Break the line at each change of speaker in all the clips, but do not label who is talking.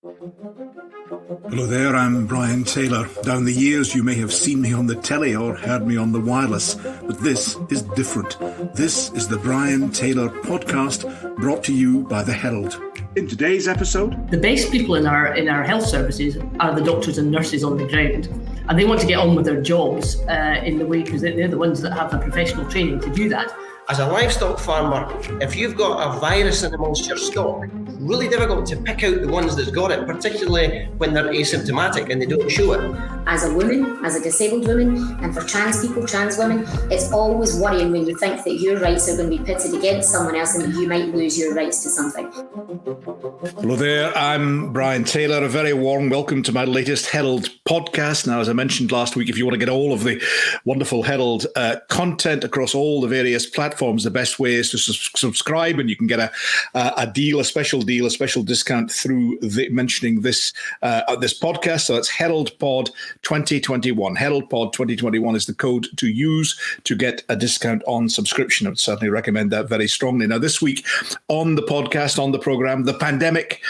Hello there, I'm Brian Taylor. Down the years you may have seen me on the telly or heard me on the wireless, but this is different. This is the Brian Taylor podcast, brought to you by The Herald. In today's episode,
the best people in our health services are the doctors and nurses on the ground, and they want to get on with their jobs in the way, because they're the ones that have the professional training to do that.
As a livestock farmer, if you've got a virus in amongst your stock, really difficult to pick out the ones that's got it, particularly when they're asymptomatic and they don't show it.
As a woman, as a disabled woman, and for trans people, trans women, it's always worrying when you think that your rights are going to be pitted against someone else and that you might lose your rights to something.
Hello there, I'm Brian Taylor. A very warm welcome to my latest Herald podcast. Now, as I mentioned last week, if you want to get all of the wonderful Herald content across all the various platforms, the best way is to subscribe, and you can get a deal, a special discount through mentioning this podcast. So it's Herald Pod 2021. Herald Pod 2021 is the code to use to get a discount on subscription. I would certainly recommend that very strongly. Now, this week on the podcast, on the program, the pandemic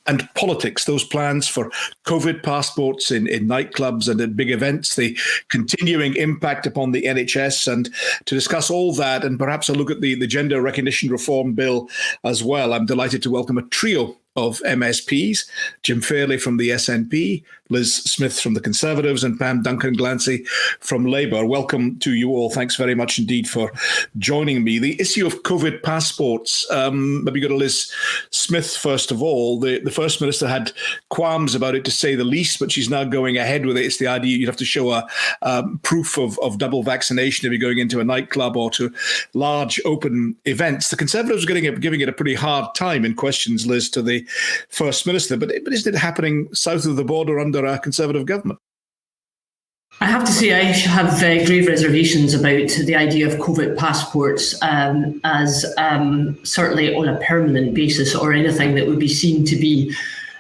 and politics, those plans for COVID passports in nightclubs and at big events, the continuing impact upon the NHS, and to discuss all that and perhaps a look at the gender recognition reform bill as well, I'm delighted to welcome a trio of MSPs, Jim Fairlie from the SNP, Liz Smith from the Conservatives, and Pam Duncan-Glancy from Labour. Welcome to you all. Thanks very much indeed for joining me. The issue of COVID passports, maybe go to Liz Smith first of all. The First Minister had qualms about it, to say the least, but she's now going ahead with it. It's the idea you'd have to show a proof of double vaccination if you're going into a nightclub or to large open events. The Conservatives are giving it a pretty hard time in questions, Liz, to the First Minister, but isn't it happening south of the border under a Conservative government?
I have to say I have grave reservations about the idea of COVID passports as certainly on a permanent basis, or anything that would be seen to be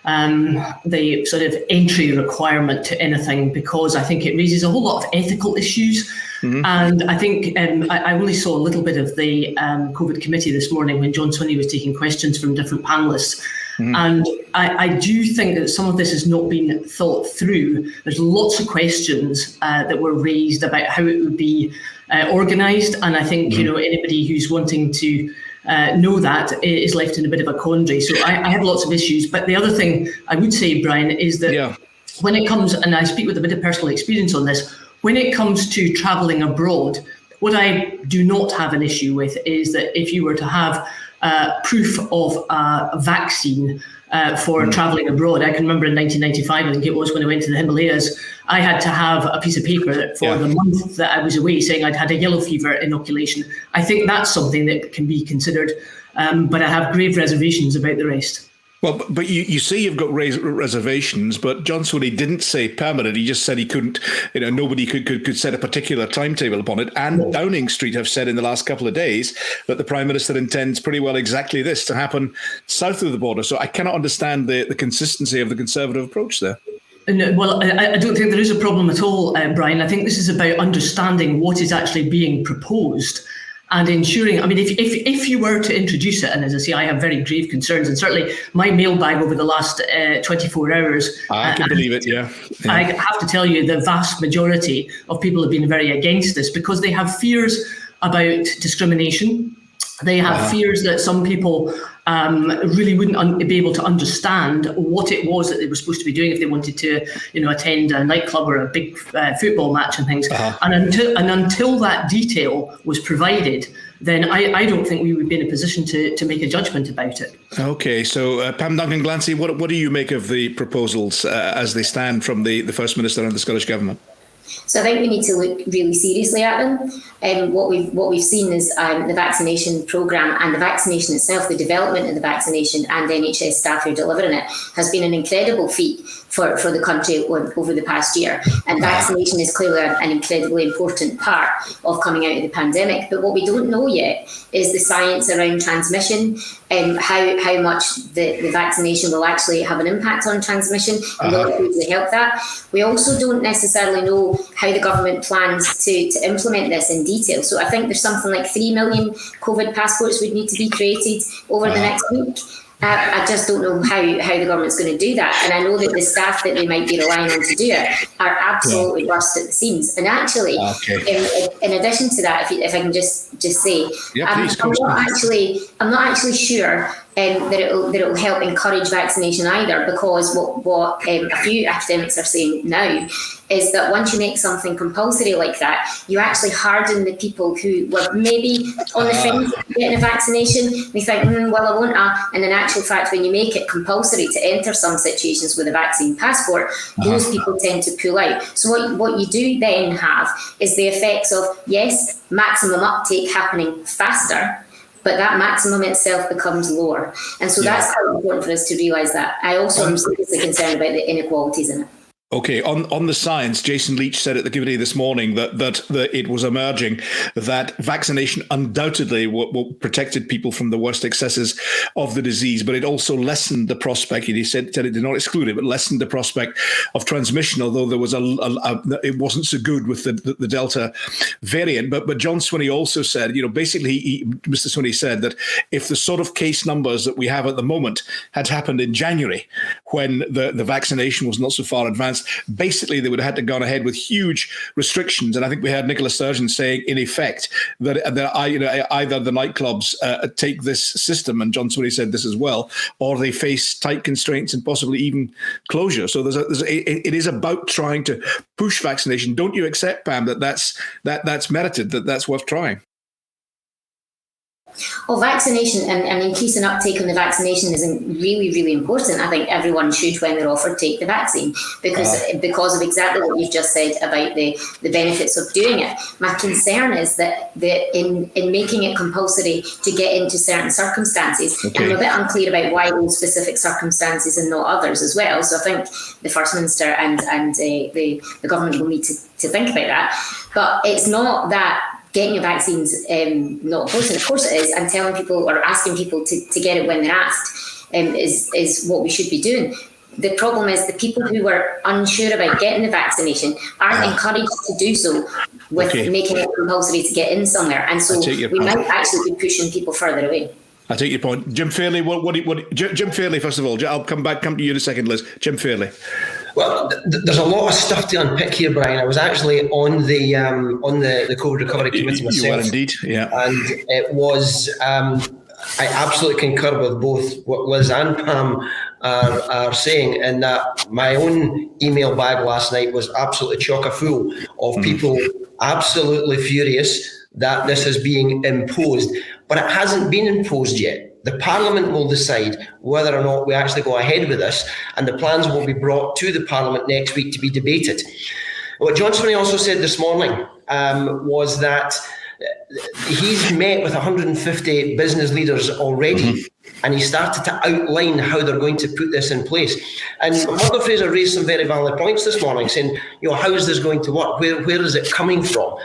the sort of entry requirement to anything, because I think it raises a whole lot of ethical issues. Mm-hmm. And I think I only saw a little bit of the COVID committee this morning when John Swinney was taking questions from different panellists. Mm-hmm. And I do think that some of this has not been thought through. There's lots of questions that were raised about how it would be organised. And I think, mm-hmm. Anybody who's wanting to know that is left in a bit of a quandary. So I have lots of issues. But the other thing I would say, Brian, is that when it comes, and I speak with a bit of personal experience on this, when it comes to travelling abroad, what I do not have an issue with is that if you were to have proof of a vaccine for travelling abroad. I can remember in 1995, I think it was, when I went to the Himalayas, I had to have a piece of paper for the month that I was away saying I'd had a yellow fever inoculation. I think that's something that can be considered, but I have grave reservations about the rest.
Well, but you say you've got reservations, but John Swinney didn't say permanent. He just said he couldn't, nobody could set a particular timetable upon it. And Downing Street have said in the last couple of days that the Prime Minister intends pretty well exactly this to happen south of the border. So I cannot understand the consistency of the Conservative approach there.
Well, I don't think there is a problem at all, Brian. I think this is about understanding what is actually being proposed and ensuring, if you were to introduce it, and as I say, I have very grave concerns, and certainly my mailbag over the last 24 hours.
I can believe it, yeah.
I have to tell you, the vast majority of people have been very against this because they have fears about discrimination. They have fears that some people really wouldn't be able to understand what it was that they were supposed to be doing if they wanted to, attend a nightclub or a big football match and things. And until that detail was provided, then I don't think we would be in a position to make a judgment about it.
Okay, so Pam Duncan-Glancy, what do you make of the proposals as they stand from the First Minister and the Scottish Government?
So I think we need to look really seriously at them. What we've seen is the vaccination programme and the vaccination itself, the development of the vaccination and the NHS staff who are delivering it has been an incredible feat for the country over the past year. And vaccination is clearly an incredibly important part of coming out of the pandemic. But what we don't know yet is the science around transmission and how much the vaccination will actually have an impact on transmission and will it hopefully help that. We also don't necessarily know how the government plans to implement this in detail. So I think there's something like 3 million COVID passports would need to be created over the next week. I just don't know how the government's going to do that. And I know that the staff that they might be relying on to do it are absolutely burst at the seams. And actually, in addition to that, if I can just say, I'm not actually sure that it'll help encourage vaccination either, because what a few academics are saying now is that once you make something compulsory like that, you actually harden the people who were maybe on the fence getting a vaccination. They think, well, I won't. And in actual fact, when you make it compulsory to enter some situations with a vaccine passport, those people tend to pull out. So what you do then have is the effects of, yes, maximum uptake happening faster, but that maximum itself becomes lower. And so that's quite important for us to realise that. I also am seriously concerned about the inequalities in it.
Okay, on the science, Jason Leach said at the committee this morning that it was emerging that vaccination undoubtedly protected people from the worst excesses of the disease, but it also lessened the prospect, he said it did not exclude it, but lessened the prospect of transmission, although there was it wasn't so good with the Delta variant. But John Swinney also said, basically, Mr. Swinney said that if the sort of case numbers that we have at the moment had happened in January, when the vaccination was not so far advanced, basically they would have had to gone ahead with huge restrictions. And I think we heard Nicola Sturgeon saying, in effect, that either the nightclubs take this system, and John Swinney said this as well, or they face tight constraints and possibly even closure. So it is about trying to push vaccination. Don't you accept, Pam, that's merited, that's worth trying?
Well, vaccination and increasing uptake on the vaccination is really, really important. I think everyone should, when they're offered, take the vaccine because of exactly what you've just said about the benefits of doing it. My concern is that in making it compulsory to get into certain circumstances, I'm a bit unclear about why those specific circumstances and not others as well. So I think the First Minister and the government will need to think about that. But it's not that getting a vaccine's not important. Of course it is, and telling people or asking people to get it when they're asked is what we should be doing. The problem is the people who were unsure about getting the vaccination aren't encouraged to do so with making it compulsory to get in somewhere. And so we might actually be pushing people further away.
I take your point. Jim Fairlie, Jim Fairlie, first of all, I'll come to you in a second, Liz. Jim Fairlie.
Well, there's a lot of stuff to unpick here, Brian. I was actually on the COVID Recovery Committee myself.
You were indeed, yeah.
And it was, I absolutely concur with both what Liz and Pam are saying, in that my own email bag last night was absolutely chock-a-full of people absolutely furious that this is being imposed. But it hasn't been imposed yet. The Parliament will decide whether or not we actually go ahead with this, and the plans will be brought to the Parliament next week to be debated. What John Swinney also said this morning was that he's met with 150 business leaders already, and he started to outline how they're going to put this in place. And Mother Fraser raised some very valid points this morning, saying, how is this going to work? Where is it coming from?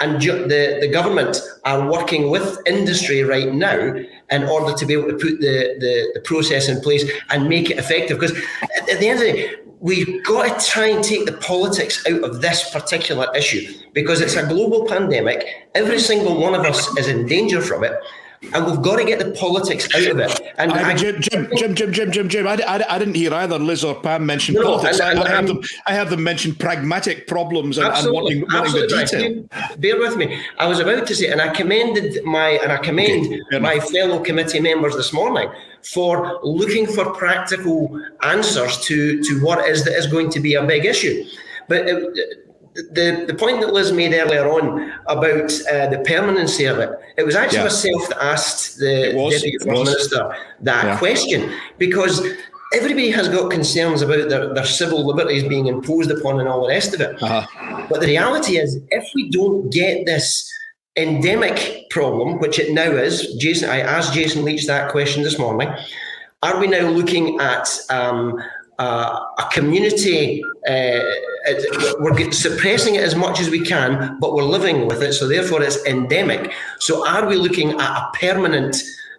And the government are working with industry right now in order to be able to put the process in place and make it effective. Because at the end of the day, we've got to try and take the politics out of this particular issue, because it's a global pandemic. Every single one of us is in danger from it. And we've got to get the politics out of it. And
Jim, I didn't hear either Liz or Pam mention politics. I heard them mention pragmatic problems and wanting the detail.
Bear with me. I was about to say, and I commend my fellow committee members this morning for looking for practical answers to what it is that is going to be a big issue. But the point that Liz made earlier on about the permanency of it, it was actually myself that asked the Deputy First Minister that question, because everybody has got concerns about their civil liberties being imposed upon and all the rest of it. But the reality is, if we don't get this endemic problem, which it now is, I asked Jason Leach that question this morning, are we now looking at a community, we're suppressing it as much as we can, but we're living with it, so therefore it's endemic. So are we looking at a permanent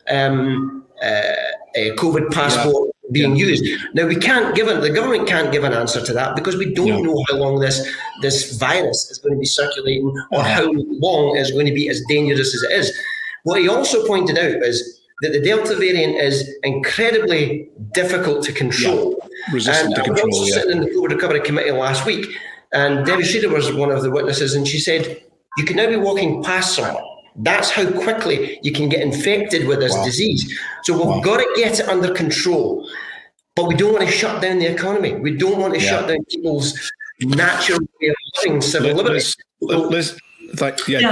COVID passport being used? Now, the government can't give an answer to that, because we don't know how long this virus is going to be circulating, or how long it's going to be as dangerous as it is. What he also pointed out is, that the Delta variant is incredibly difficult to control.
Yeah. Resistant to
control. I was also sitting in the COVID Recovery Committee last week, and Debbie Schrader was one of the witnesses, and she said, you could now be walking past someone. That's how quickly you can get infected with this disease. So we've got to get it under control. But we don't want to shut down the economy. We don't want to shut down people's natural way of living, civil liberties.
Thanks, Jim.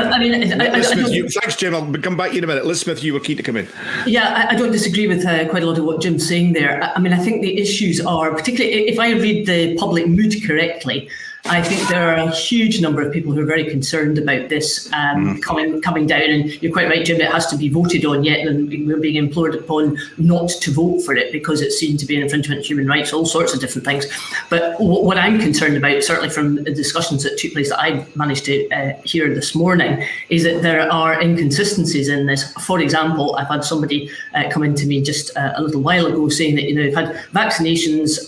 I'll come back to you in a minute. Liz Smith, you were keen to come in.
Yeah, I don't disagree with quite a lot of what Jim's saying there. I mean, I think the issues are, particularly if I read the public mood correctly, I think there are a huge number of people who are very concerned about this coming down. And you're quite right, Jim, it has to be voted on yet, and we're being implored upon not to vote for it because it's seen to be an infringement of human rights, all sorts of different things. But what I'm concerned about, certainly from the discussions that took place that I managed to hear this morning, is that there are inconsistencies in this. For example, I've had somebody come in to me just a little while ago saying that, they've had vaccinations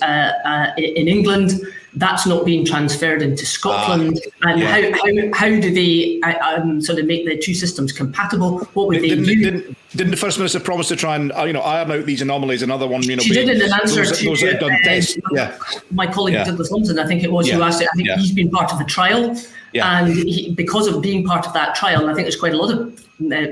in England. That's not being transferred into Scotland. And how do they sort of make the two systems compatible? What would they do?
Didn't the First Minister promise to try and iron out these anomalies? Another one,
she did in an answer to my colleague Douglas Lumsden, I think it was, who asked it. I think he's been part of a trial. Yeah. And because of being part of that trial, and I think there's quite a lot of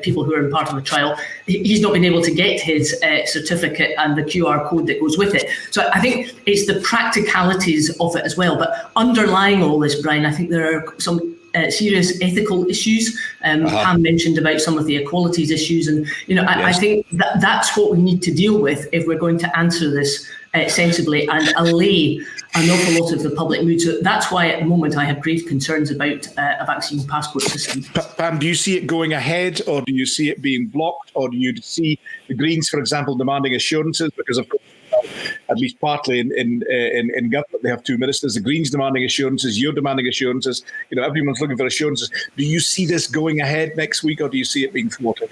people who are in part of a trial, he's not been able to get his certificate and the QR code that goes with it. So I think it's the practicalities of it as well. But underlying all this, Brian, I think there are some serious ethical issues. Pam mentioned about some of the equalities issues. And, I think that's what we need to deal with if we're going to answer this sensibly and allay an awful lot of the public mood. So that's why at the moment I have grave concerns about a vaccine passport system.
Pam, do you see it going ahead, or do you see it being blocked, or do you see the Greens, for example, demanding assurances? Because of course, at least partly in government, they have two ministers. The Greens demanding assurances, you're demanding assurances. Everyone's looking for assurances. Do you see this going ahead next week, or do you see it being thwarted?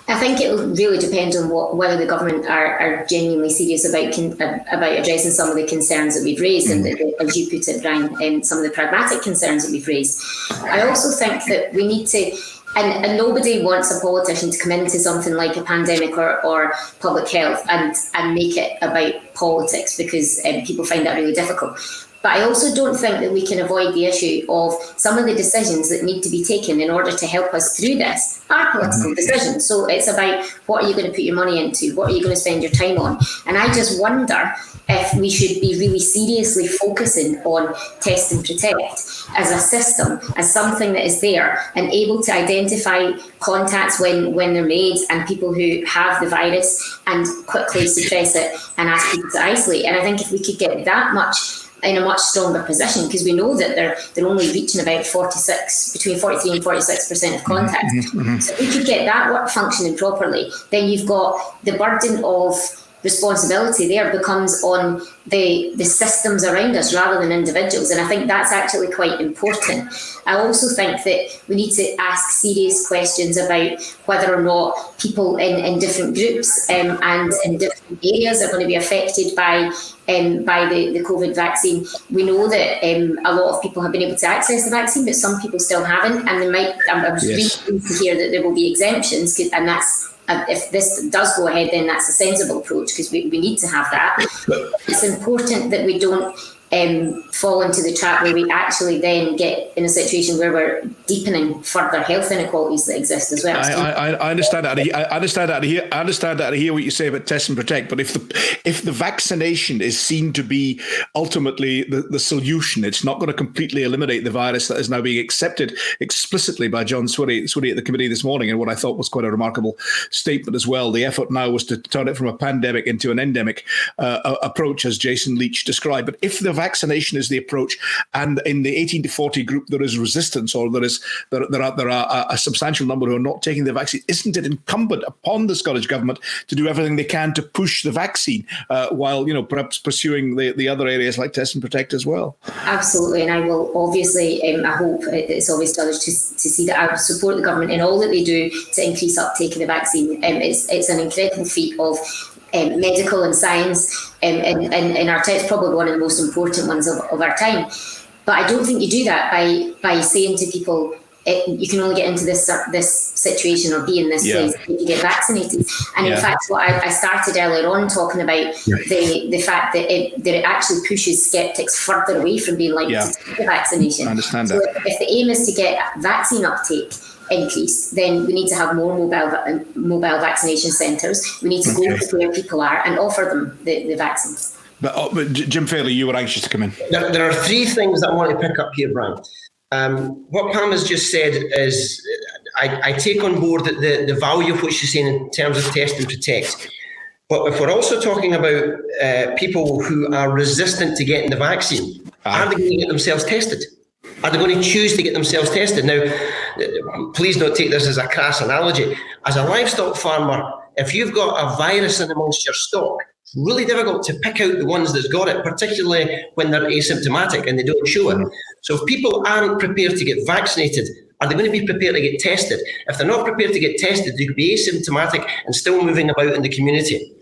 I think it will really depend on whether the government are genuinely serious about addressing some of the concerns that we've raised, and as you put it, Brian, and some of the pragmatic concerns that we've raised. I also think that we need to, and nobody wants a politician to come into something like a pandemic or public health and make it about politics, because people find that really difficult. But I also don't think that we can avoid the issue of some of the decisions that need to be taken in order to help us through this are political decisions. So it's about, what are you going to put your money into? What are you going to spend your time on? And I just wonder if we should be really seriously focusing on test and protect as a system, as something that is there and able to identify contacts when they're made and people who have the virus and quickly suppress it and ask people to isolate. And I think if we could get that much in a much stronger position, because we know that they're only reaching about between 43 and 46% of contacts. So if we could get that work functioning properly, then you've got the burden of responsibility there becomes on the systems around us rather than individuals. And I think that's actually quite important. I also think that we need to ask serious questions about whether or not people in different groups and in different areas are going to be affected by the COVID vaccine. We know that a lot of people have been able to access the vaccine, but some people still haven't. And I was really pleased to hear that there will be exemptions, and that's, if this does go ahead, then that's a sensible approach, because we need to have that. It's important that we don't fall into the trap where we actually then get in a situation where we're deepening further health inequalities that exist as well.
I understand that. I understand that. I hear what you say about test and protect. But if the vaccination is seen to be ultimately the solution, it's not going to completely eliminate the virus that is now being accepted explicitly by John Swinny at the committee this morning, and what I thought was quite a remarkable statement as well. The effort now was to turn it from a pandemic into an endemic approach, as Jason Leach described. But if the vaccination is the approach, and in the 18 to 40 group there is resistance, or there are a substantial number who are not taking the vaccine, isn't it incumbent upon the Scottish Government to do everything they can to push the vaccine while perhaps pursuing the other areas like test and protect as well? Absolutely,
and I will obviously, I hope it's obvious to others to see that I would support the government in all that they do to increase uptake of the vaccine. It's an incredible feat of medical and science in our time. It's probably one of the most important ones of our time. But I don't think you do that by saying to people, you can only get into this situation or be in this place if you get vaccinated. And in fact, what I started earlier on talking about the fact that it actually pushes skeptics further away from being likely to take the vaccination.
I understand
so
that.
if the aim is to get vaccine uptake increased, then we need to have more mobile vaccination centres. We need to go to where people are and offer them the vaccines.
But Jim Fairlie, you were anxious to come in.
There are three things that I want to pick up here, Brian. What Pam has just said is, I take on board the value of what she's saying in terms of test and protect. But if we're also talking about people who are resistant to getting the vaccine, are they going to get themselves tested? Are they going to choose to get themselves tested? Now, please don't take this as a crass analogy. As a livestock farmer, if you've got a virus in amongst your stock, it's really difficult to pick out the ones that's got it, particularly when they're asymptomatic and they don't show it. So if people aren't prepared to get vaccinated, are they going to be prepared to get tested? If they're not prepared to get tested, they could be asymptomatic and still moving about in the community.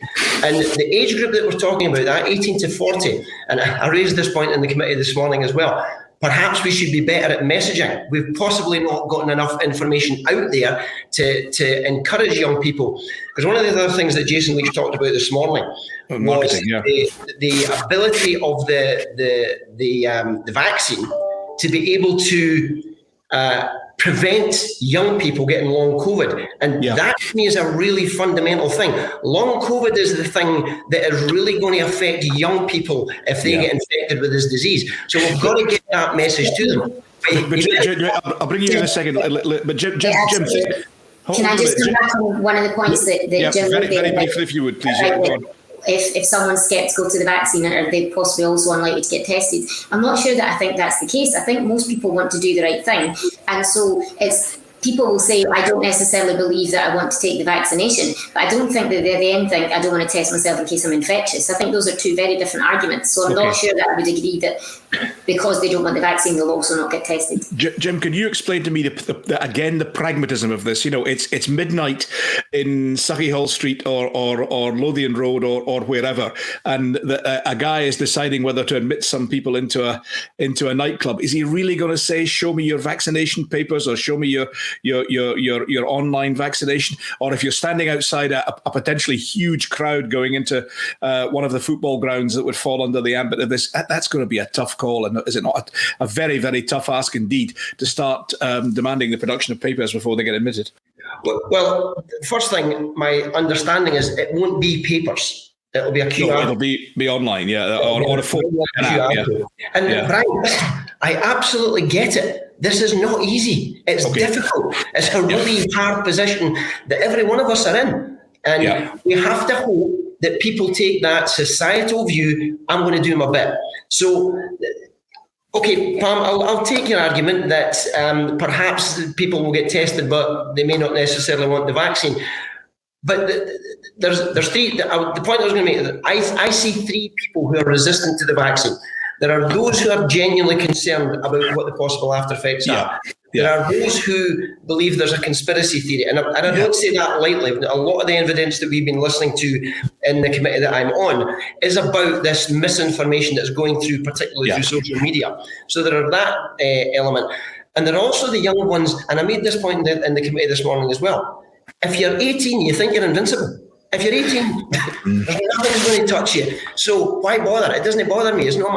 And the age group that we're talking about, that 18 to 40, and I raised this point in the committee this morning as well, perhaps we should be better at messaging. We've possibly not gotten enough information out there to encourage young people. Because one of the other things that Jason Leach talked about this morning was the ability of the vaccine to be able to prevent young people getting long COVID. And that to me is a really fundamental thing. Long COVID is the thing that is really going to affect young people if they get infected with this disease. So we've got to get that message to them.
I'll bring you in a second. But Jim,
can I just come back on one of the points that Jim
very briefly, if you would, please.
If someone's sceptical to the vaccine, are they possibly also unlikely to get tested? I'm not sure that I think that's the case. I think most people want to do the right thing. And so people will say, I don't necessarily believe that I want to take the vaccination, but I don't think that they then think I don't want to test myself in case I'm infectious. I think those are two very different arguments. So I'm not sure that I would agree that because they don't want the vaccine, they'll also not get tested.
Jim, can you explain to me the pragmatism of this? You know, it's midnight in Suckyhall Street or Lothian Road or wherever, and a guy is deciding whether to admit some people into a nightclub. Is he really going to say, "Show me your vaccination papers" or "Show me your online vaccination"? Or if you're standing outside a potentially huge crowd going into one of the football grounds that would fall under the ambit of this, that's going to be a tough call. And is it not a very, very tough ask indeed to start demanding the production of papers before they get admitted?
Well, first thing, my understanding is it won't be papers. It'll be a QR.
No, it'll be online, or a phone.
And Brian, I absolutely get it. This is not easy. It's difficult. It's a really hard position that every one of us are in. And we have to hope that people take that societal view, I'm going to do my bit. So, okay, Pam, I'll take your argument that perhaps people will get tested, but they may not necessarily want the vaccine. But there's three. The point I was going to make is that I see three people who are resistant to the vaccine. There are those who are genuinely concerned about what the possible after effects are. There are those who believe there's a conspiracy theory. And I don't say that lightly. A lot of the evidence that we've been listening to in the committee that I'm on is about this misinformation that's going through, particularly through social media. So there are that element. And there are also the young ones, and I made this point in the committee this morning as well. If you're 18, you think you're invincible. If you're 18, there's nothing's going to touch you. So why bother? It doesn't bother me. It's not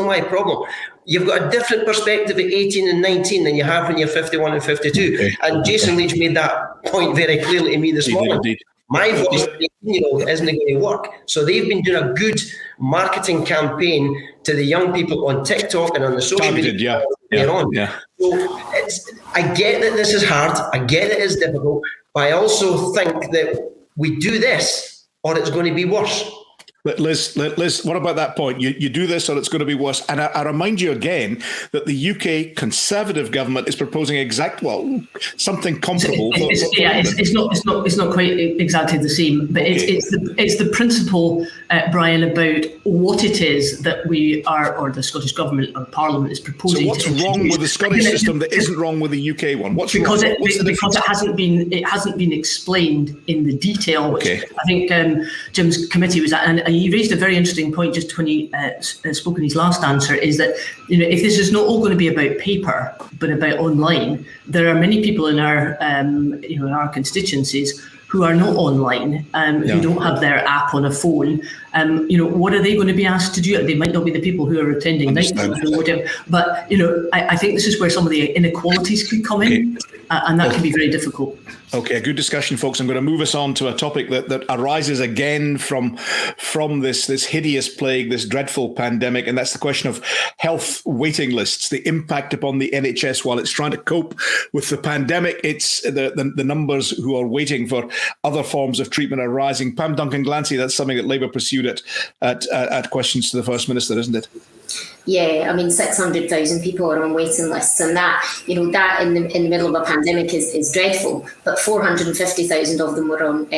my problem. You've got a different perspective at 18 and 19 than you have when you're 51 and 52. And Jason Leach made that point very clearly to me this morning. My voice, 18-year-old, isn't going to work. So they've been doing a good marketing campaign to the young people on TikTok and on the social media. So I get that this is hard. I get that it's difficult. But I also think that we do this or it's going to be worse.
Liz, what about that point? You do this or it's going to be worse. And I remind you again that the UK Conservative government is proposing something comparable.
It's not quite exactly the same, but it's the principle, Brian, about what it is that we are, or the Scottish Government or Parliament is proposing.
So what's wrong with the Scottish system that isn't wrong with the UK one? Because
it hasn't been explained in the detail. Which I think Jim's committee was at, and he raised a very interesting point just when he spoke in his last answer, is that, if this is not all going to be about paper, but about online, there are many people in our, in our constituencies who are not online, who don't have their app on a phone. What are they going to be asked to do? They might not be the people who are attending night clubs or whatever, but I think this is where some of the inequalities could come in, and that can be very difficult.
Okay, a good discussion, folks. I'm going to move us on to a topic that arises again from this hideous plague, this dreadful pandemic, and that's the question of health waiting lists, the impact upon the NHS while it's trying to cope with the pandemic. It's the numbers who are waiting for other forms of treatment are rising. Pam Duncan-Glancy, that's something that Labour pursued at questions to the First Minister, isn't it?
Yeah, 600,000 people are on waiting lists, and that in the middle of a pandemic is dreadful. But 450,000 of them were on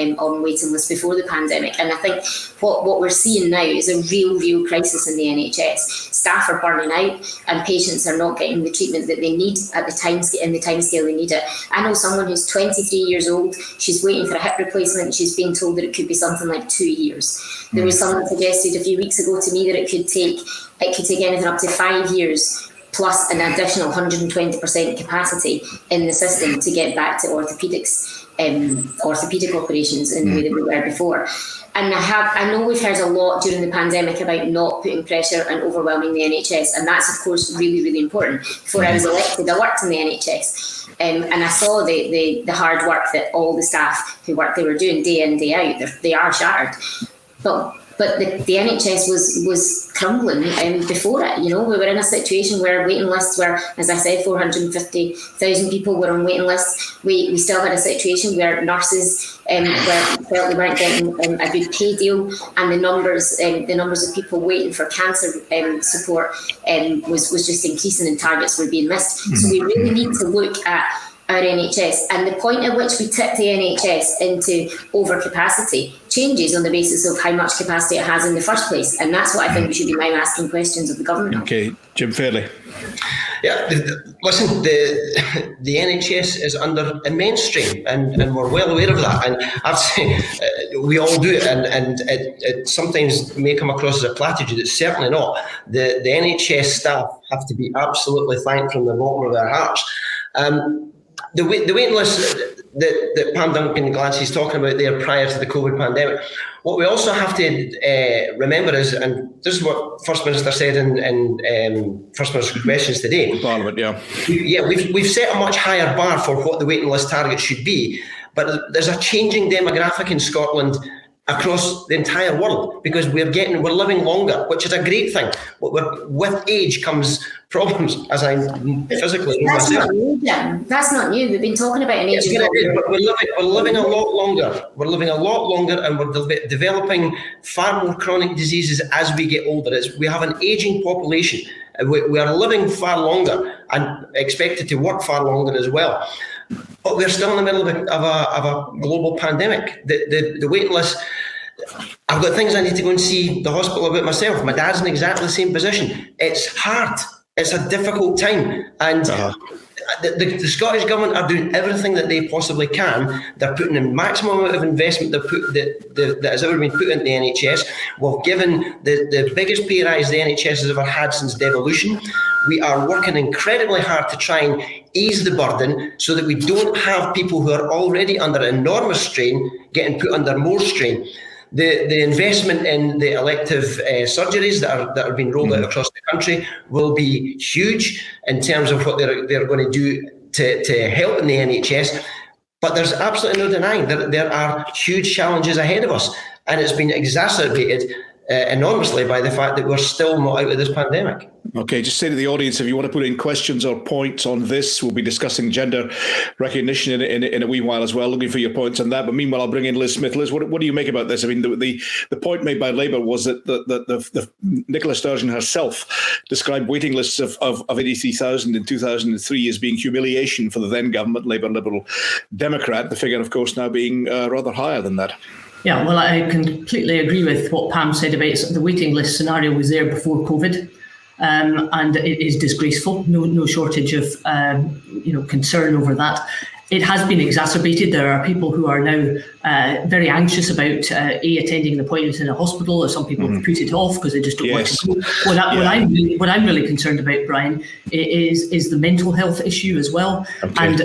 waiting lists before the pandemic, and I think what we're seeing now is a real crisis in the NHS. Staff are burning out, and patients are not getting the treatment that they need at the timescale they need it. I know someone who's 23 years old. She's waiting for a hip replacement. She's being told that it could be something like 2 years. There was someone suggested a few weeks ago to me that it could take anything up to 5 years plus an additional 120% capacity in the system to get back to orthopaedic operations in the way that we were before. And I know we've heard a lot during the pandemic about not putting pressure and overwhelming the NHS, and that's of course really important. Before I was elected, I worked in the NHS, and I saw the hard work that all the staff who worked there were doing day in, day out. They are shattered, but the NHS was crumbling before it. We were in a situation where waiting lists were, as I said, 450,000 people were on waiting lists. We still had a situation where nurses felt they weren't getting a good pay deal, and the numbers of people waiting for cancer support was just increasing, and targets were being missed. So we really need to look at our NHS, and the point at which we tip the NHS into overcapacity changes on the basis of how much capacity it has in the first place, and that's what I think we should be now asking questions of the government. Okay,
Jim Fairlie.
Yeah, listen, the NHS is under immense strain, and we're well aware of that. And I'd say we all do it, and it sometimes may come across as a platitude. It's certainly not. The NHS staff have to be absolutely thanked from the bottom of their hearts. The waiting list that Pam Duncan-Glancy is talking about there prior to the COVID pandemic, what we also have to remember is, and this is what First Minister said in First Minister's questions today.
Parliament, yeah.
We've set a much higher bar for what the waiting list target should be, but there's a changing demographic in Scotland across the entire world, because we're living longer, which is a great thing. With age comes problems, as I physically know myself.
That's not new, Jim. That's not new. We've been talking about an age.
We're living a lot longer. We're living a lot longer, and we're developing far more chronic diseases as we get older. We have an aging population. We are living far longer and expected to work far longer as well. But we're still in the middle of a global pandemic. The waiting list, I've got things I need to go and see the hospital about myself. My dad's in exactly the same position. It's hard. It's a difficult time. And the Scottish Government are doing everything that they possibly can. They're putting the maximum amount of investment that has ever been put into the NHS. We've given the biggest pay rise the NHS has ever had since devolution. We are working incredibly hard to try and ease the burden so that we don't have people who are already under enormous strain getting put under more strain. The investment in the elective surgeries that are being rolled out across the country will be huge in terms of what they're going to do to help in the NHS. But there's absolutely no denying that there are huge challenges ahead of us, and it's been exacerbated enormously by the fact that we're still not out of this pandemic.
Okay, just say to the audience, if you want to put in questions or points on this, we'll be discussing gender recognition in a wee while as well, looking for your points on that. But meanwhile, I'll bring in Liz Smith. Liz, what do you make about this? I mean, the point made by Labour was that the Nicola Sturgeon herself described waiting lists of 83,000 in 2003 as being humiliation for the then government, Labour, Liberal, Democrat. The figure, of course, now being rather higher than that.
Yeah, well, I completely agree with what Pam said about it. The waiting list scenario was there before COVID, and it is disgraceful. No shortage of concern over that. It has been exacerbated. There are people who are now very anxious about attending an appointment in a hospital, or some people have put it off because they just don't want to go. What I'm really concerned about, Brian, is the mental health issue as well. Okay.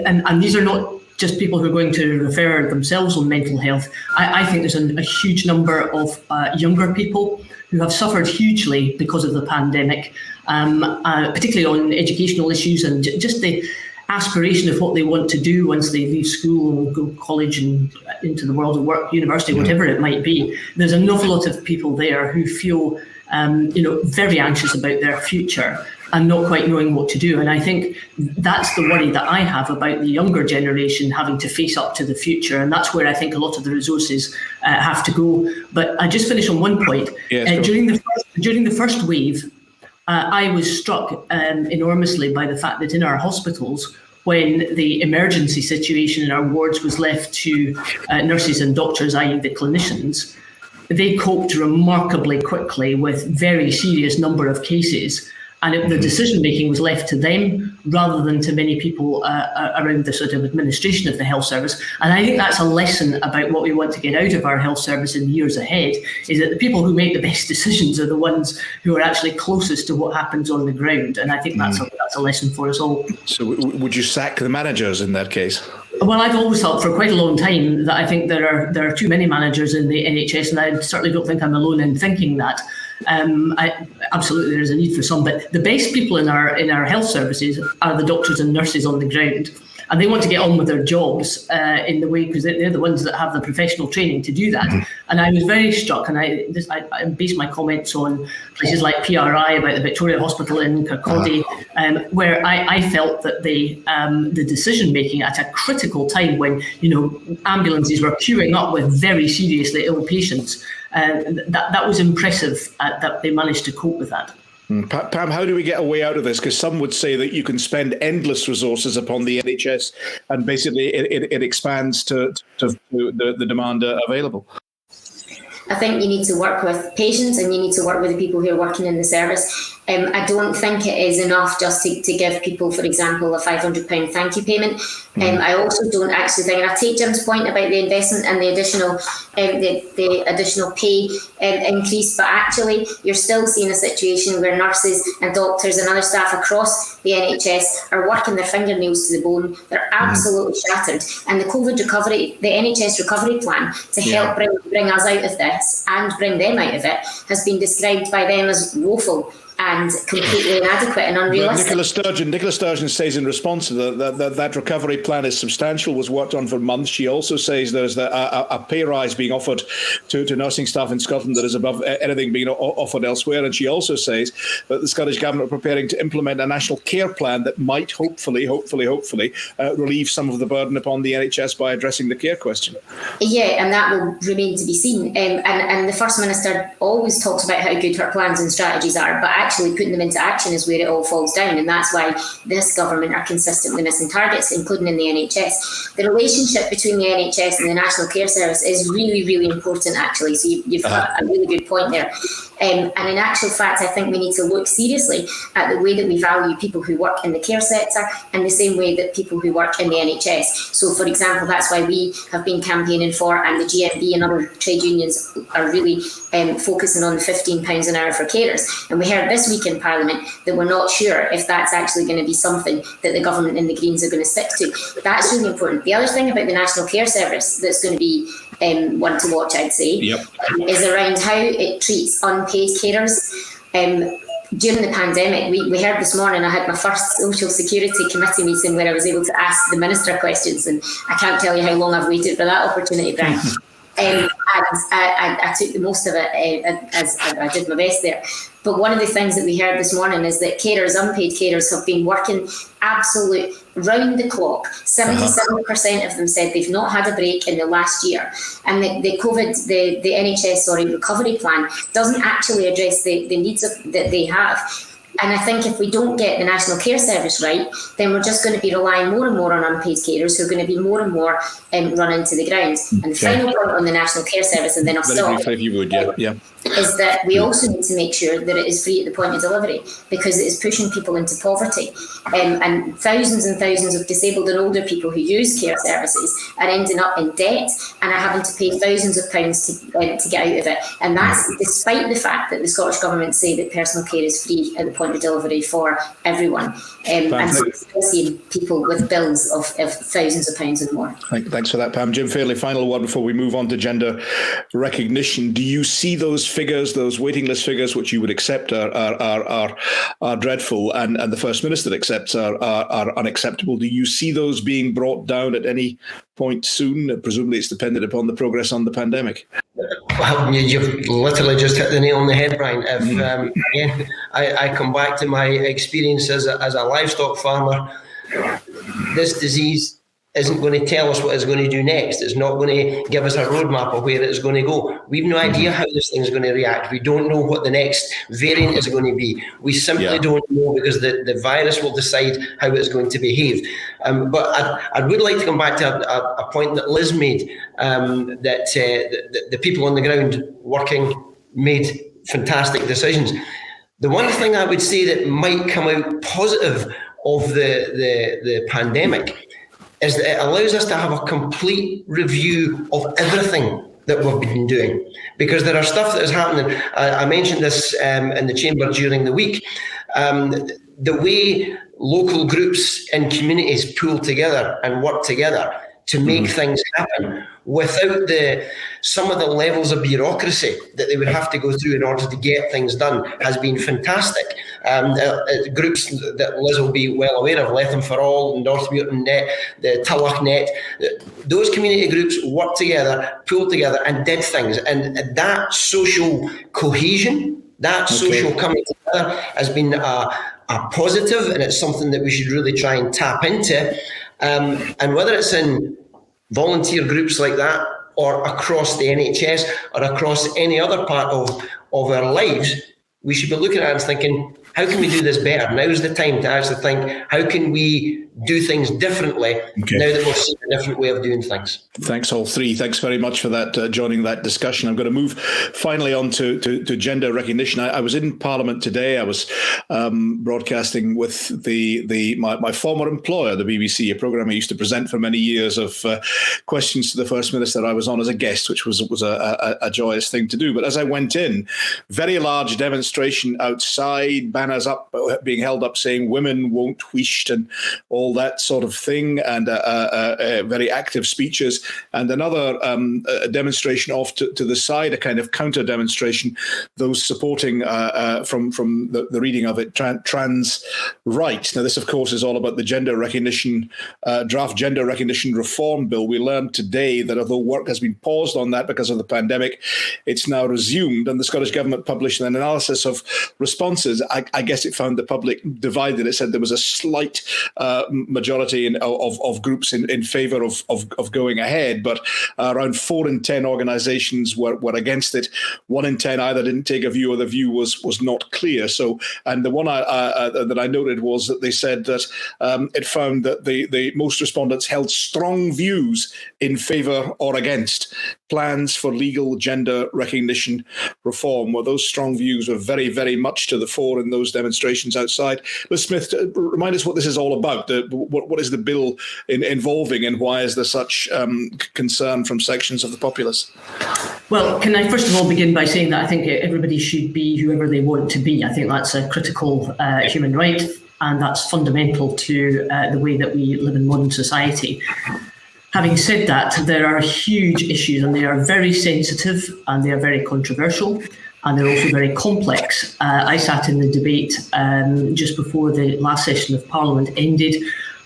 And these are not just people who are going to refer themselves on mental health. I think there's a huge number of younger people who have suffered hugely because of the pandemic, particularly on educational issues and just the aspiration of what they want to do once they leave school and go to college and into the world of work, university, whatever it might be. There's an awful lot of people there who feel very anxious about their future and not quite knowing what to do. And I think that's the worry that I have about the younger generation having to face up to the future. And that's where I think a lot of the resources have to go. But I just finish on one point. During the first wave, I was struck enormously by the fact that in our hospitals, when the emergency situation in our wards was left to nurses and doctors, i.e. the clinicians, they coped remarkably quickly with very serious number of cases. And the decision-making was left to them rather than to many people around the sort of administration of the health service. And I think that's a lesson about what we want to get out of our health service in the years ahead, is that the people who make the best decisions are the ones who are actually closest to what happens on the ground. And I think that's a lesson for us all.
So would you sack the managers in that case?
Well, I've always thought for quite a long time that I think there are too many managers in the NHS, and I certainly don't think I'm alone in thinking that. Absolutely, there's a need for some, but the best people in our health services are the doctors and nurses on the ground, and they want to get on with their jobs in the way, because they're the ones that have the professional training to do that. And I was very struck, and I based my comments on places like PRI, about the Victoria Hospital in Kirkcaldy, where I felt that the decision making at a critical time when ambulances were queuing up with very seriously ill patients. That was impressive that they managed to cope with that.
Pam, how do we get a way out of this? Because some would say that you can spend endless resources upon the NHS and basically it expands to the demand available.
I think you need to work with patients and you need to work with the people who are working in the service. I don't think it is enough just to give people, for example, a £500 thank you payment. I also don't actually think, and I take Jim's point about the investment and the additional pay increase, but actually you're still seeing a situation where nurses and doctors and other staff across the NHS are working their fingernails to the bone. They're absolutely shattered. And the COVID recovery, the NHS recovery plan to help bring us out of this and bring them out of it has been described by them as woeful and completely inadequate and unrealistic.
Nicola Sturgeon says in response to that recovery plan is substantial, was worked on for months. She also says there's a pay rise being offered to nursing staff in Scotland that is above anything being offered elsewhere. And she also says that the Scottish Government are preparing to implement a national care plan that might hopefully relieve some of the burden upon the NHS by addressing the care question. Yeah,
and that will remain to be seen. And the First Minister always talks about how good her plans and strategies are, but actually putting them into action is where it all falls down, and that's why this government are consistently missing targets, including in the NHS. The relationship between the NHS and the National Care Service is really, really important, actually. So you've got a really good point there. And in actual fact, I think we need to look seriously at the way that we value people who work in the care sector and the same way that people who work in the NHS. So, for example, that's why we have been campaigning for, and the GMB and other trade unions are really focusing on the £15 an hour for carers. And we heard this week in Parliament that we're not sure if that's actually going to be something that the government and the Greens are going to stick to. That's really important. The other thing about the National Care Service that's going to be one to watch, I'd say, is around how it treats unpaid carers. During the pandemic, we heard this morning, I had my first Social Security Committee meeting where I was able to ask the Minister questions, and I can't tell you how long I've waited for that opportunity, Brian. And I took the most of it as I did my best there. But one of the things that we heard this morning is that carers, unpaid carers, have been working absolute round the clock. 77% of them said they've not had a break in the last year. And the NHS recovery plan doesn't actually address the needs that they have. And I think if we don't get the National Care Service right, then we're just going to be relying more and more on unpaid carers who are going to be more and more run into the ground. And the final point on the National Care Service, and then I'll stop.
Briefly, if you would,
is that we also need to make sure that it is free at the point of delivery, because it is pushing people into poverty. And thousands of disabled and older people who use care services are ending up in debt and are having to pay thousands of pounds to get out of it. And that's despite the fact that the Scottish Government say that personal care is free at the point of delivery for everyone. And so we're still seeing people with bills of thousands of pounds and more.
Thanks for that, Pam. Jim Fairlie, final one before we move on to gender recognition. Do you see those figures, those waiting list figures, which you would accept are dreadful, and the First Minister accepts are unacceptable? Do you see those being brought down at any point soon? Presumably it's dependent upon the progress on the pandemic.
Well, you've literally just hit the nail on the head, Brian. Again, I come back to my experience as a livestock farmer. This disease isn't going to tell us what it's going to do next. It's not going to give us a roadmap of where it's going to go. We've no idea how this thing's going to react. We don't know what the next variant is going to be. We simply don't know, because the virus will decide how it's going to behave. But I would like to come back to a point that Liz made, that the people on the ground working made fantastic decisions. The one thing I would say that might come out positive of the pandemic is that it allows us to have a complete review of everything that we've been doing. Because there are stuff that is happening. I mentioned this in the chamber during the week. The way local groups and communities pool together and work together to make things happen without some of the levels of bureaucracy that they would have to go through in order to get things done has been fantastic. Groups that Liz will be well aware of, Letham for All, Northmuirton Net, the Tulloch Net, those community groups worked together, pulled together and did things. And that social cohesion, that social coming together has been a positive, and it's something that we should really try and tap into. And whether it's in volunteer groups like that, or across the NHS, or across any other part of our lives, we should be looking at it and thinking, how can we do this better? Now's the time to actually think, how can we do things differently now that we've seen a different way of doing things?
Thanks, all three. Thanks very much for that, joining that discussion. I'm going to move finally on to gender recognition. I was in Parliament today. I was broadcasting with my former employer, the BBC, a programme I used to present for many years of questions to the First Minister. I was on as a guest, which was a joyous thing to do. But as I went in, very large demonstration outside, banners up, being held up saying women won't wheesht and all that sort of thing, and very active speeches, and another demonstration off to the side, a kind of counter demonstration, those supporting from the reading of it, trans rights. Now, this, of course, is all about the gender recognition, draft gender recognition reform bill. We learned today that although work has been paused on that because of the pandemic, it's now resumed, and the Scottish Government published an analysis of responses. I guess it found the public divided. It said there was a slight majority of groups in favour of going ahead, but around 4 in 10 organisations were against it. 1 in 10 either didn't take a view or the view was not clear. So, and the one that I noted was that they said that it found that the most respondents held strong views in favour or against plans for legal gender recognition reform. Well, those strong views were very, very much to the fore in those demonstrations outside. Liz Smith, remind us what this is all about. What is the bill involving, and why is there such concern from sections of the populace?
Well, can I first of all begin by saying that I think everybody should be whoever they want to be. I think that's a critical human right, and that's fundamental to the way that we live in modern society. Having said that, there are huge issues, and they are very sensitive, and they are very controversial, and they're also very complex. I sat in the debate just before the last session of Parliament ended,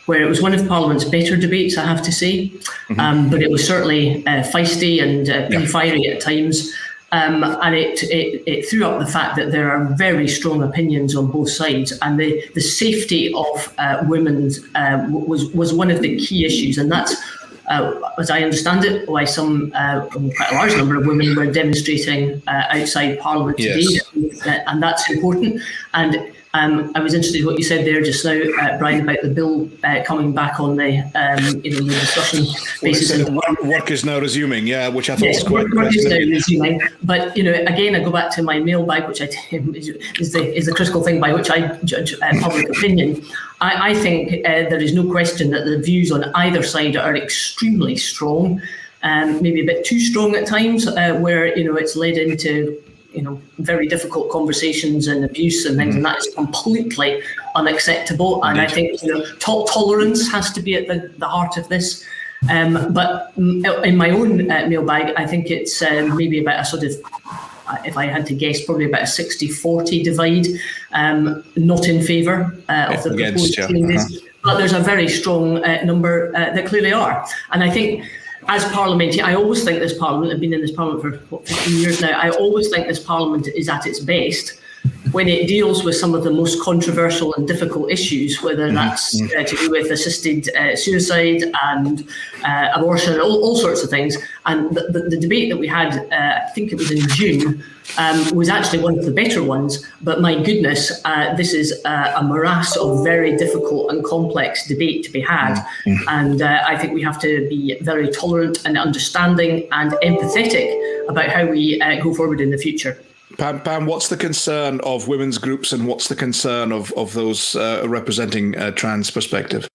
where it was one of Parliament's better debates, I have to say, but it was certainly feisty and pretty fiery at times. And it threw up the fact that there are very strong opinions on both sides, and the safety of women was one of the key issues, and that's as I understand it, why quite a large number of women were demonstrating outside Parliament today, and that's important. And I was interested in what you said there just now, Brian, about the bill coming back on the the discussion basis.
Work is now resuming, which I thought was quite
work is now resuming. But again, I go back to my mailbag, which I think is the critical thing by which I judge public opinion. I think there is no question that the views on either side are extremely strong, maybe a bit too strong at times, where it's led into very difficult conversations and abuse and things, and that is completely unacceptable. And I think tolerance has to be at the heart of this. But in my own mailbag, I think it's maybe about a sort of, if I had to guess, probably about a 60-40 divide, not in favour of the proposed changes. But there's a very strong number that clearly are. And I think, as parliamentarian, I always think this Parliament, I've been in this Parliament for 15 years now, I always think this Parliament is at its best when it deals with some of the most controversial and difficult issues, whether that's to do with assisted suicide and abortion, all sorts of things. And the debate that we had, I think it was in June, was actually one of the better ones. But my goodness, this is a morass of very difficult and complex debate to be had. And I think we have to be very tolerant and understanding and empathetic about how we go forward in the future.
Pam, what's the concern of women's groups and what's the concern of those representing a trans perspective?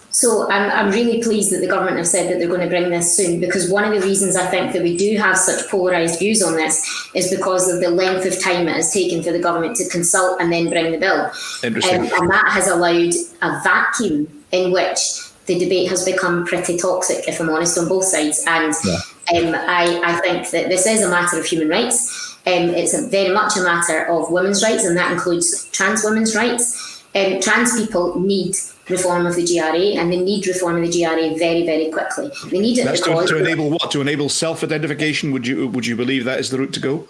So I'm really pleased that the government have said that they're going to bring this soon, because one of the reasons I think that we do have such polarised views on this is because of the length of time it has taken for the government to consult and then bring the bill.
Interesting.
And that has allowed a vacuum in which the debate has become pretty toxic, if I'm honest, on both sides. And I think that this is a matter of human rights. It's very much a matter of women's rights, and that includes trans women's rights. Trans people need reform of the GRA, and they need reform of the GRA very, very quickly. They need it.
That's to enable what? To enable self-identification? Would you believe that is the route to go?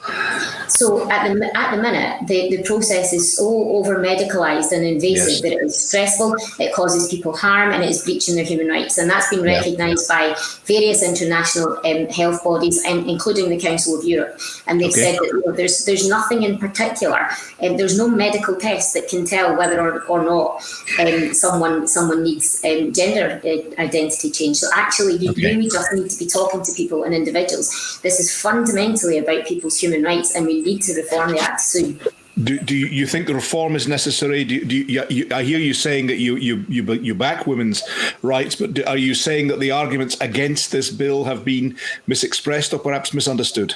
So at the minute, the process is so over-medicalised and invasive that it is stressful, it causes people harm, and it is breaching their human rights. And that's been recognised by various international health bodies, including the Council of Europe. And they've said that there's nothing in particular, there's no medical test that can tell whether or not someone needs gender identity change. So actually, you really just need to be talking to people and individuals. This is fundamentally about people's human rights, and we need to reform the Act soon.
Do you think the reform is necessary? I hear you saying that you back women's rights, but are you saying that the arguments against this bill have been misexpressed or perhaps misunderstood?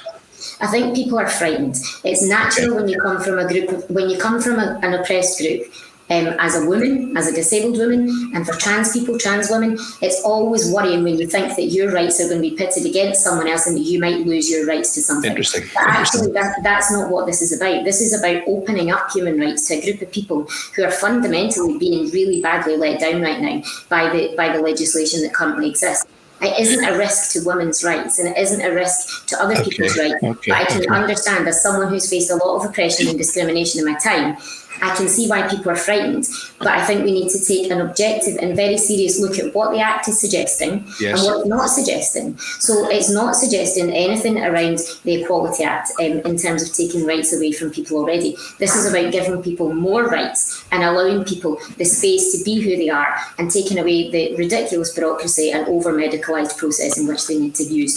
I think people are frightened. It's natural when you come from an oppressed group. As a woman, as a disabled woman, and for trans people, trans women, it's always worrying when you think that your rights are going to be pitted against someone else and that you might lose your rights to something.
Interesting.
But actually, that's not what this is about. This is about opening up human rights to a group of people who are fundamentally being really badly let down right now by the legislation that currently exists. It isn't a risk to women's rights, and it isn't a risk to other people's rights. But I can understand, as someone who's faced a lot of oppression and discrimination in my time, I can see why people are frightened. But I think we need to take an objective and very serious look at what the Act is suggesting and what it's not suggesting. So it's not suggesting anything around the Equality Act in terms of taking rights away from people already. This is about giving people more rights and allowing people the space to be who they are, and taking away the ridiculous bureaucracy and over-medicalised process in which they need to be used.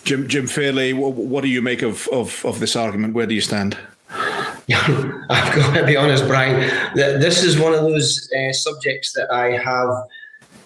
Jim Fairlie, what do you make of this argument? Where do you stand?
I've got to be honest, Brian, this is one of those subjects that I have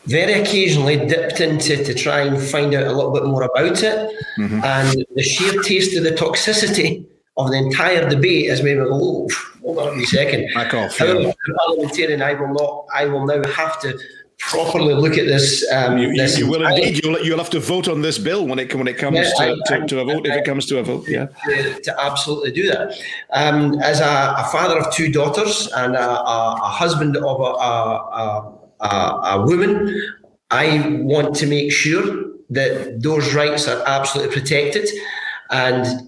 very occasionally dipped into to try and find out a little bit more about it. And the sheer taste of the toxicity of the entire debate has made me go, hold on a second.
Back off.
However, as a parliamentarian, I will now have to properly look at this.
You will indeed. You'll have to vote on this bill when it comes to a vote. If it comes to a vote,
to absolutely do that. As a father of two daughters and a husband of a woman, I want to make sure that those rights are absolutely protected. And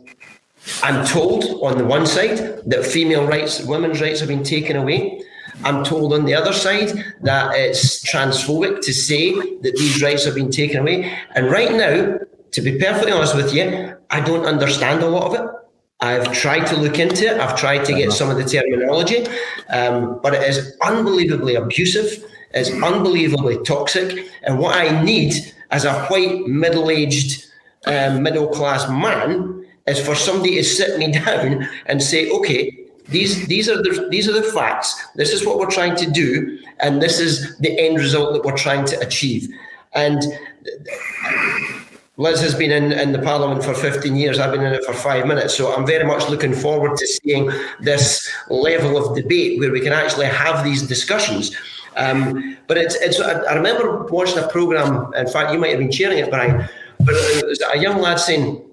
I'm told on the one side that female rights, women's rights have been taken away. I'm told on the other side that it's transphobic to say that these rights have been taken away. And right now, to be perfectly honest with you, I don't understand a lot of it. I've tried to look into it. I've tried to get some of the terminology, but it is unbelievably abusive. It's unbelievably toxic. And what I need as a white, middle-aged, middle-class man is for somebody to sit me down and say, okay, these are the facts. This is what we're trying to do, and this is the end result that we're trying to achieve. And Liz has been in the Parliament for 15 years. I've been in it for 5 minutes. So I'm very much looking forward to seeing this level of debate where we can actually have these discussions. But I remember watching a programme, in fact, you might have been chairing it, Brian, but it was a young lad saying,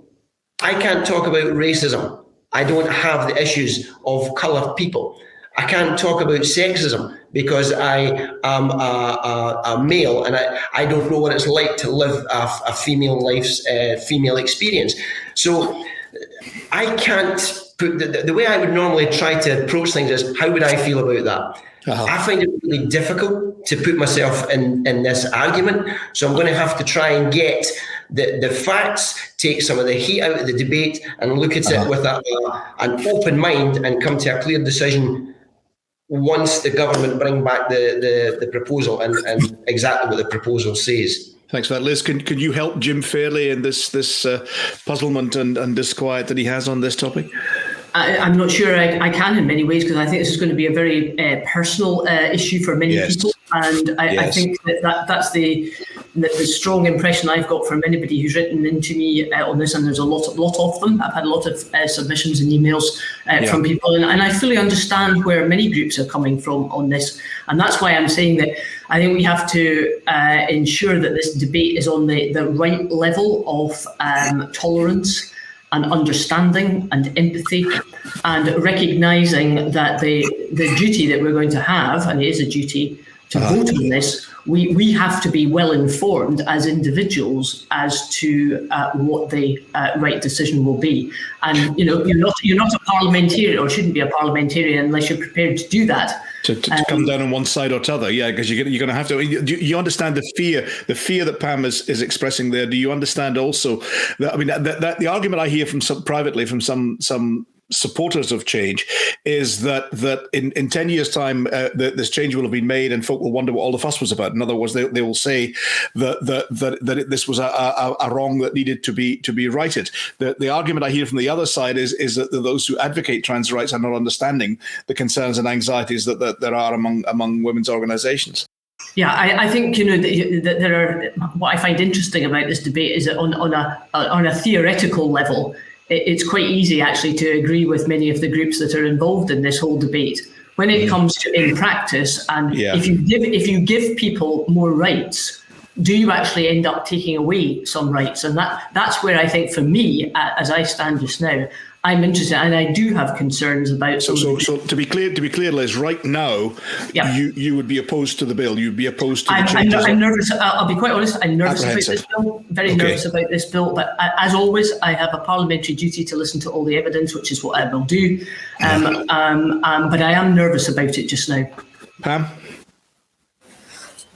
I can't talk about racism. I don't have the issues of coloured people. I can't talk about sexism because I am a male and I don't know what it's like to live a female life's female experience. So I can't put the way I would normally try to approach things is, how would I feel about that? I find it really difficult to put myself in this argument. So I'm going to have to try and get the facts, take some of the heat out of the debate and look at it with an open mind and come to a clear decision once the government bring back the proposal and exactly what the proposal says.
Thanks for that, Liz. Can you help Jim Fairlie in this puzzlement and disquiet that he has on this topic?
I'm not sure I can in many ways, because I think this is going to be a very personal issue for many people, and I think that's the strong impression I've got from anybody who's written into me on this, and there's a lot of them. I've had a lot of submissions and emails from people, and I fully understand where many groups are coming from on this, and that's why I'm saying that I think we have to ensure that this debate is on the right level of tolerance and understanding and empathy, and recognising that the duty that we're going to have, and it is a duty to vote on this, we have to be well informed as individuals as to what the right decision will be. And you're not a parliamentarian, or shouldn't be a parliamentarian unless you're prepared to do that.
To come down on one side or t'other, because you're going to have to. Do you understand the fear that Pam is expressing there? Do you understand also that? I mean, that the argument I hear from privately from some supporters of change is that in 10 years' time this change will have been made and folk will wonder what all the fuss was about. In other words, they will say that this was a wrong that needed to be righted. The argument I hear from the other side is that those who advocate trans rights are not understanding the concerns and anxieties that there are among women's organisations.
Yeah, I think that there are. What I find interesting about this debate is that on a theoretical level, it's quite easy actually to agree with many of the groups that are involved in this whole debate. When it comes to in practice, and if you give people more rights, do you actually end up taking away some rights? And that's where I think, for me, as I stand just now, I'm interested, and I do have concerns about. So
to be clear, Liz, right now, you would be opposed to the bill. You'd be opposed to the changes. I'm
nervous. I'll be quite honest. I'm nervous about this bill. Very nervous about this bill. But as always, I have a parliamentary duty to listen to all the evidence, which is what I will do. But I am nervous about it just now.
Pam?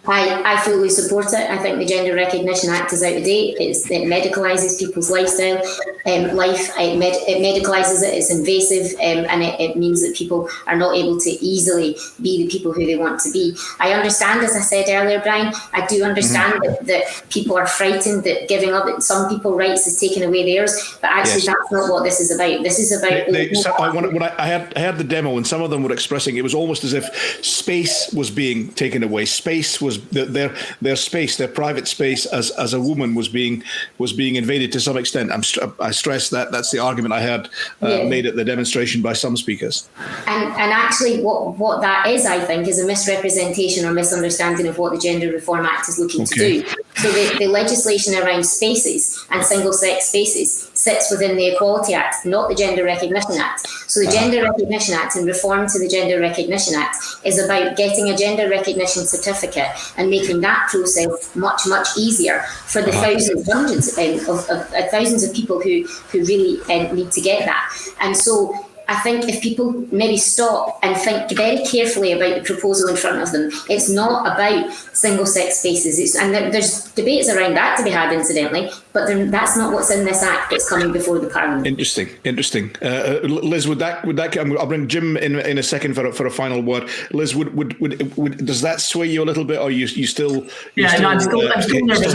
I fully support it. I think the Gender Recognition Act is out of date. It medicalises people's lifestyle, life. It medicalises it. It's invasive, and it means that people are not able to easily be the people who they want to be. I understand, as I said earlier, Brian, I do understand that people are frightened that giving up some people's rights is taking away theirs, but actually that's not what this is about. This is about...
I had the demo, and some of them were expressing it was almost as if space was being taken away. Space was their space, their private space as a woman was being invaded to some extent. I stress that's the argument I heard made at the demonstration by some speakers.
And actually, what that is, I think, is a misrepresentation or misunderstanding of what the Gender Reform Act is looking to do. So the legislation around spaces and single-sex spaces sits within the Equality Act, not the Gender Recognition Act. So the Gender Recognition Act and reform to the Gender Recognition Act is about getting a gender recognition certificate and making that process much, much easier for the thousands of people who really need to get that. And so I think if people maybe stop and think very carefully about the proposal in front of them, it's not about single-sex spaces. There's debates around that to be had, incidentally, but that's not what's in this Act that's coming before the Parliament.
Interesting. Liz, would that? I'll bring Jim in a second for a final word. Liz, would does that sway you a little bit, or you still?
I'm still nervous.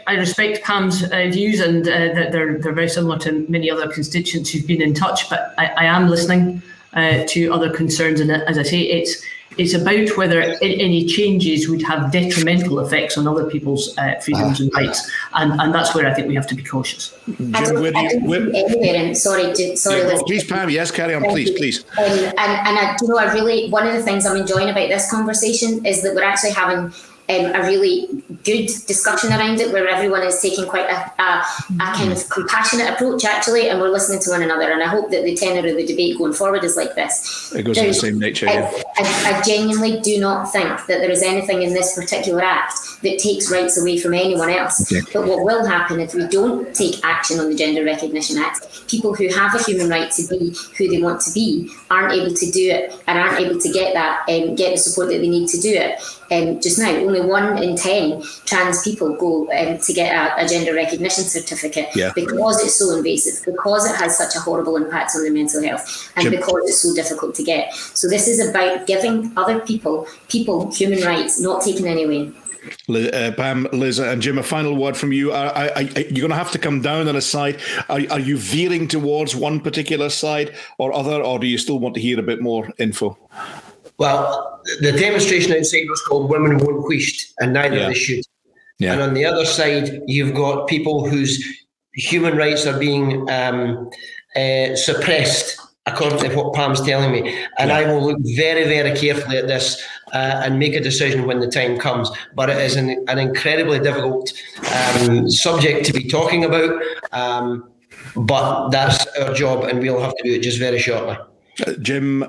I respect Pam's views, and that they're very similar to many other constituents who've been in touch. But I am listening to other concerns, and as I say, it's about whether any changes would have detrimental effects on other people's freedoms and rights, and that's where I think we have to be cautious.
Jim,
sorry, Liz.
Please, Pam. Yes, carry on, please.
I really, one of the things I'm enjoying about this conversation is that we're actually having a really good discussion around it, where everyone is taking quite a kind of compassionate approach, actually, and we're listening to one another. And I hope that the tenor of the debate going forward is like this.
It goes in the same nature.
I genuinely do not think that there is anything in this particular Act that takes rights away from anyone else. Okay. But what will happen if we don't take action on the Gender Recognition Act, people who have a human right to be who they want to be aren't able to do it and aren't able to get that get the support that they need to do it. Just now, only 1 in 10 trans people go to get a gender recognition certificate because it's so invasive, because it has such a horrible impact on their mental health, and because it's so difficult to get. So this is about giving other people human rights, not taking any away.
Pam, Liz, and Jim, a final word from you. You're going to have to come down on a side. Are you veering towards one particular side or other, or do you still want to hear a bit more info?
Well, the demonstration outside was called Women Won't Queished, and neither they should. Yeah. And on the other side, you've got people whose human rights are being suppressed, according to what Pam's telling me. And I will look very, very carefully at this and make a decision when the time comes. But it is an incredibly difficult subject to be talking about. But that's our job, and we'll have to do it just very shortly.
Jim,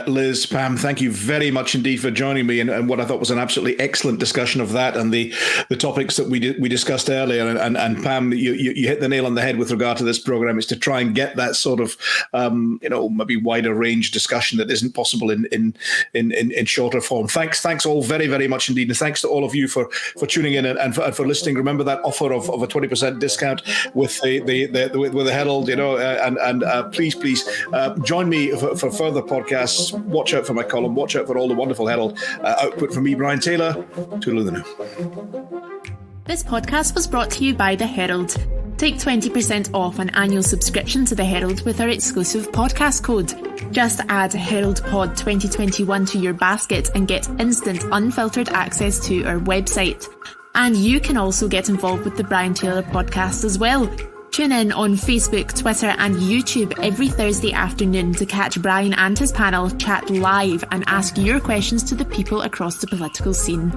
Liz, Pam, thank you very much indeed for joining me and what I thought was an absolutely excellent discussion of that and the topics that we discussed earlier. And Pam, you hit the nail on the head with regard to this program, is to try and get that sort of maybe wider range discussion that isn't possible in shorter form. Thanks all very, very much indeed, and thanks to all of you for tuning in and for listening. Remember that offer of a 20% discount with the Herald, and please join me for further podcasts. Watch out for my column. Watch out for all the wonderful Herald output from me, Brian Taylor. Toodaloo the new.
This podcast was brought to you by the Herald. Take 20% off an annual subscription to the Herald with our exclusive podcast code. Just add HeraldPod 2021 to your basket and get instant, unfiltered access to our website. And you can also get involved with the Brian Taylor podcast as well. Tune in on Facebook, Twitter and YouTube every Thursday afternoon to catch Brian and his panel chat live and ask your questions to the people across the political scene.